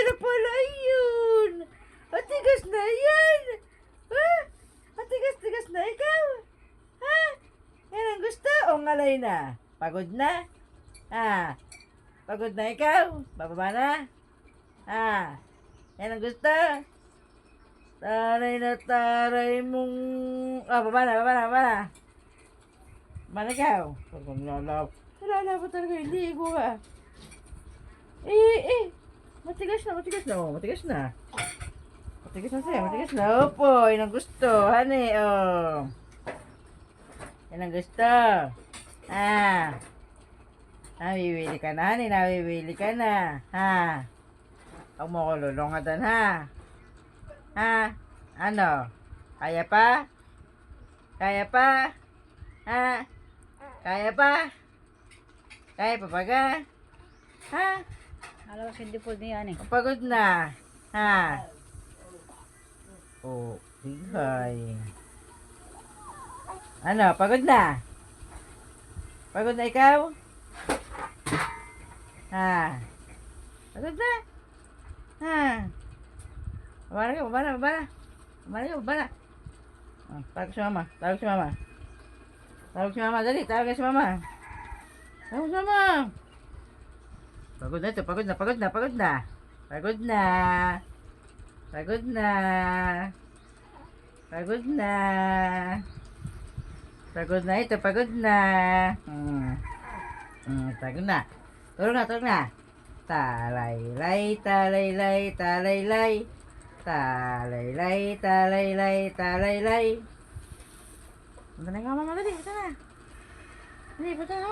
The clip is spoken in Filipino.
na pala yun. Matigas na yan. Ha? Matigas-tigas na ikaw. Ha? Yan ang gusto. O ngalay na. Pagod na? Ha? Pagod na ikaw? Bababa na? Ha? Yan ang gusto. Taray na taray mong... Ah, baba na, baba na, baba na. Baba na ikaw. Pagod nalalaw pa talaga, hindi ko ka. Matigas na, matigas na. Oh, matigas na. Matigas na siya, matigas na. Opo, yun ang gusto. Honey, oh. Yan ang gusto. Ah. Nabibili ka na, honey. Nabibili ka na. Ha? Huwag mo ko lulungatan, ha? Ha? Ano? Kaya pa? Kaya pa? Ha? Kaya pa? Kaya pa baga? Ha? Alam ko hindi po niya ni. Pagod na. Ha? Oh, bigay. Ano? Pagod na? Pagod na ikaw? Ha? Pagod na? Ha? Baba na ka, baba na, baba na. Baba na ka, baba na. Oh, tawag si mama, tawag si mama. Tawag si mama, dali, tawag si mama. Tawag si mama. Pagod na ito, pagod na, pagod na, pagod na. Pagod na. Pagod na. Pagod na. Pagod na ito, pagod na. Pagod na. Tulog na, tulog na. Talaylay, talaylay, talaylay. Talaylay, talaylay, talaylay. Punta na yung mama, dali, punta na. Dali, punta na.